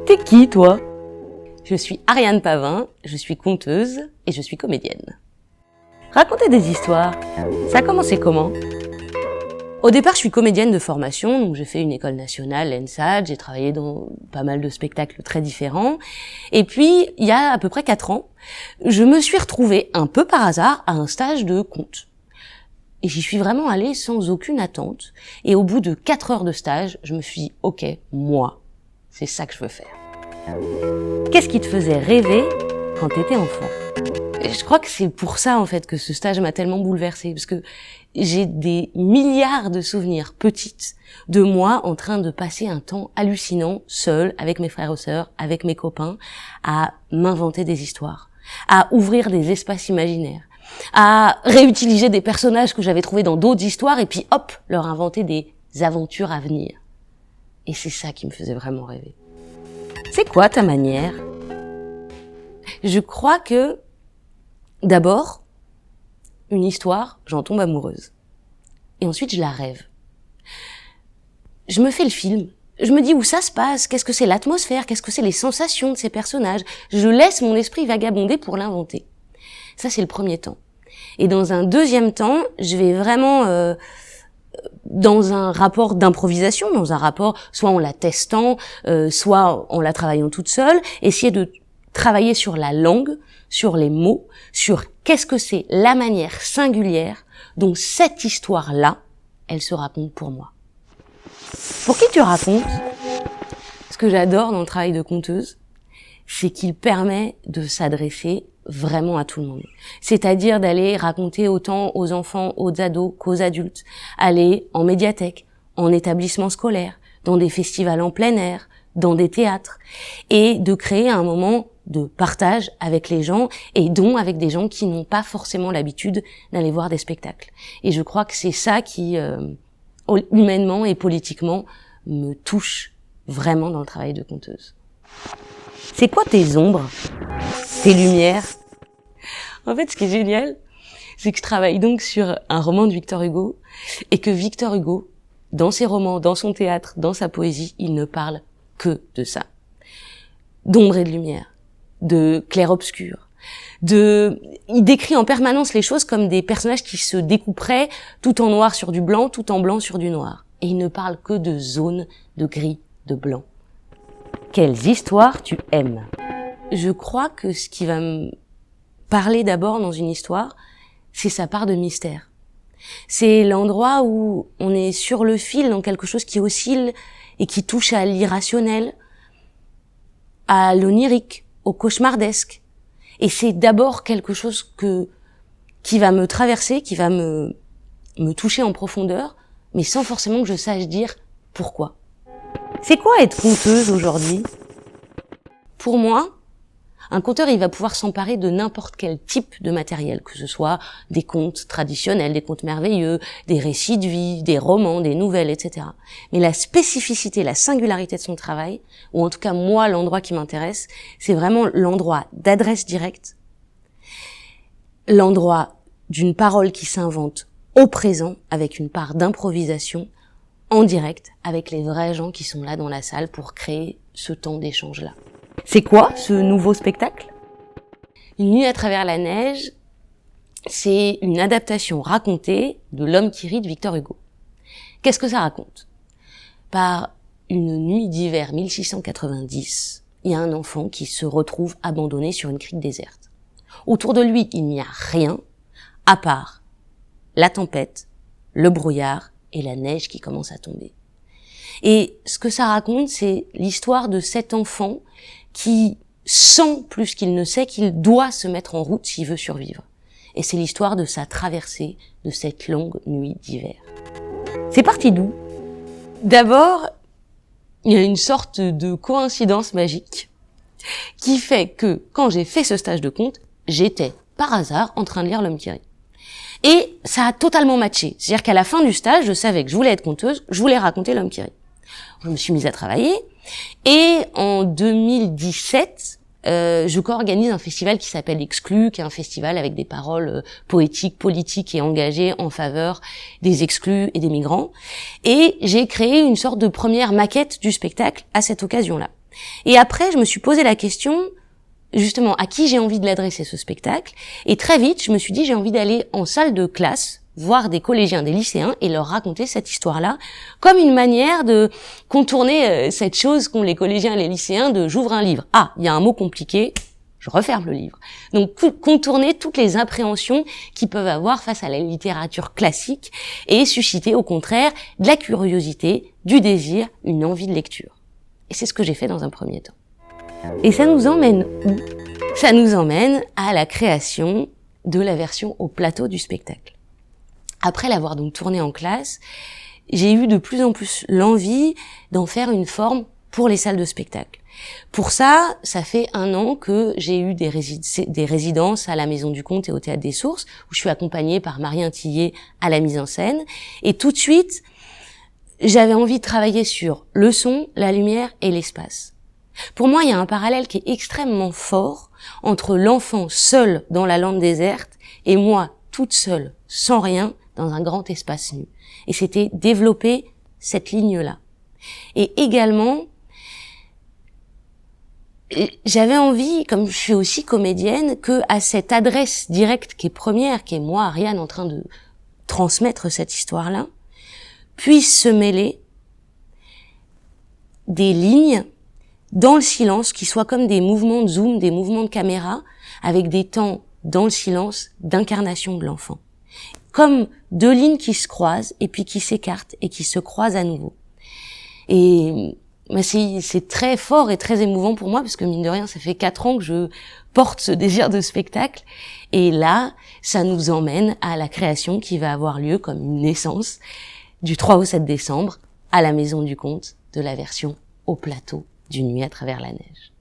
T'es qui, toi? Je suis Ariane Pavin, je suis conteuse et je suis comédienne. Raconter des histoires, ça a commencé comment? Au départ, je suis comédienne de formation, donc j'ai fait une école nationale, l'ENSAD, j'ai travaillé dans pas mal de spectacles très différents. Et puis, il y a à peu près 4 ans, je me suis retrouvée un peu par hasard à un stage de conte. Et j'y suis vraiment allée sans aucune attente. Et au bout de 4 heures de stage, je me suis dit, ok, moi, c'est ça que je veux faire. Qu'est-ce qui te faisait rêver quand t'étais enfant? Et je crois que c'est pour ça, en fait, que ce stage m'a tellement bouleversée. Parce que j'ai des milliards de souvenirs petites de moi en train de passer un temps hallucinant, seule, avec mes frères et sœurs, avec mes copains, à m'inventer des histoires, à ouvrir des espaces imaginaires, à réutiliser des personnages que j'avais trouvés dans d'autres histoires et puis hop, leur inventer des aventures à venir. Et c'est ça qui me faisait vraiment rêver. C'est quoi ta manière? Je crois que, d'abord, une histoire, j'en tombe amoureuse. Et ensuite, je la rêve. Je me fais le film. Je me dis où ça se passe, qu'est-ce que c'est l'atmosphère, qu'est-ce que c'est les sensations de ces personnages. Je laisse mon esprit vagabonder pour l'inventer. Ça, c'est le premier temps. Et dans un deuxième temps, je vais vraiment dans un rapport d'improvisation, dans un rapport soit en la testant, soit en la travaillant toute seule, essayer de travailler sur la langue, sur les mots, sur qu'est-ce que c'est la manière singulière dont cette histoire-là, elle se raconte pour moi. Pour qui tu racontes? Ce que j'adore dans le travail de conteuse, c'est qu'il permet de s'adresser vraiment à tout le monde. C'est-à-dire d'aller raconter autant aux enfants, aux ados qu'aux adultes, aller en médiathèque, en établissement scolaire, dans des festivals en plein air, dans des théâtres, et de créer un moment de partage avec les gens et donc avec des gens qui n'ont pas forcément l'habitude d'aller voir des spectacles. Et je crois que c'est ça qui, humainement et politiquement, me touche vraiment dans le travail de conteuse. C'est quoi tes ombres, tes lumières? En fait, ce qui est génial, c'est que je travaille donc sur un roman de Victor Hugo et que Victor Hugo, dans ses romans, dans son théâtre, dans sa poésie, il ne parle que de ça. D'ombre et de lumière, de clair-obscur, il décrit en permanence les choses comme des personnages qui se découperaient tout en noir sur du blanc, tout en blanc sur du noir. Et il ne parle que de zones de gris, de blanc. Quelles histoires tu aimes? Je crois que ce qui va me parler d'abord dans une histoire, c'est sa part de mystère. C'est l'endroit où on est sur le fil dans quelque chose qui oscille et qui touche à l'irrationnel, à l'onirique, au cauchemardesque. Et c'est d'abord quelque chose qui va me traverser, qui va me toucher en profondeur, mais sans forcément que je sache dire pourquoi. C'est quoi être conteuse aujourd'hui? Pour moi, un conteur, il va pouvoir s'emparer de n'importe quel type de matériel, que ce soit des contes traditionnels, des contes merveilleux, des récits de vie, des romans, des nouvelles, etc. Mais la spécificité, la singularité de son travail, ou en tout cas moi, l'endroit qui m'intéresse, c'est vraiment l'endroit d'adresse directe, l'endroit d'une parole qui s'invente au présent, avec une part d'improvisation, en direct, avec les vrais gens qui sont là dans la salle pour créer ce temps d'échange-là. C'est quoi ce nouveau spectacle? Une nuit à travers la neige, c'est une adaptation racontée de L'homme qui rit de Victor Hugo. Qu'est-ce que ça raconte? Par une nuit d'hiver 1690, il y a un enfant qui se retrouve abandonné sur une crique déserte. Autour de lui, il n'y a rien, à part la tempête, le brouillard et la neige qui commence à tomber. Et ce que ça raconte, c'est l'histoire de cet enfant qui sent plus qu'il ne sait qu'il doit se mettre en route s'il veut survivre. Et c'est l'histoire de sa traversée de cette longue nuit d'hiver. C'est parti d'où? D'abord, il y a une sorte de coïncidence magique qui fait que quand j'ai fait ce stage de conte, j'étais par hasard en train de lire L'homme qui rit. Et ça a totalement matché. C'est-à-dire qu'à la fin du stage, je savais que je voulais être conteuse, je voulais raconter L'homme qui rit. Je me suis mise à travailler et en 2017, je co-organise un festival qui s'appelle Exclus, qui est un festival avec des paroles poétiques, politiques et engagées en faveur des exclus et des migrants. Et j'ai créé une sorte de première maquette du spectacle à cette occasion-là. Et après, je me suis posé la question, justement, à qui j'ai envie de l'adresser ce spectacle. Et très vite, je me suis dit, j'ai envie d'aller en salle de classe, voir des collégiens, des lycéens, et leur raconter cette histoire-là, comme une manière de contourner cette chose qu'ont les collégiens et les lycéens de « j'ouvre un livre, ah, il y a un mot compliqué, je referme le livre ». Donc, contourner toutes les appréhensions qu'ils peuvent avoir face à la littérature classique et susciter, au contraire, de la curiosité, du désir, une envie de lecture. Et c'est ce que j'ai fait dans un premier temps. Et ça nous emmène où ? Ça nous emmène à la création de la version au plateau du spectacle. Après l'avoir donc tourné en classe, j'ai eu de plus en plus l'envie d'en faire une forme pour les salles de spectacle. Pour ça, ça fait 1 an que j'ai eu des résidences à la Maison du Conte et au Théâtre des Sources, où je suis accompagnée par Marie Tillet à la mise en scène. Et tout de suite, j'avais envie de travailler sur le son, la lumière et l'espace. Pour moi, il y a un parallèle qui est extrêmement fort entre l'enfant seul dans la lande déserte et moi, toute seule, sans rien, dans un grand espace nu. Et c'était développer cette ligne-là. Et également, j'avais envie, comme je suis aussi comédienne, que à cette adresse directe qui est première, qui est moi, Ariane, en train de transmettre cette histoire-là, puisse se mêler des lignes dans le silence, qui soient comme des mouvements de zoom, des mouvements de caméra, avec des temps dans le silence d'incarnation de l'enfant. Comme 2 lignes qui se croisent, et puis qui s'écartent, et qui se croisent à nouveau. Et c'est très fort et très émouvant pour moi, parce que mine de rien, ça fait 4 ans que je porte ce désir de spectacle. Et là, ça nous emmène à la création qui va avoir lieu comme une naissance du 3 au 7 décembre à la Maison du Conte de la version au plateau d'une nuit à travers la neige.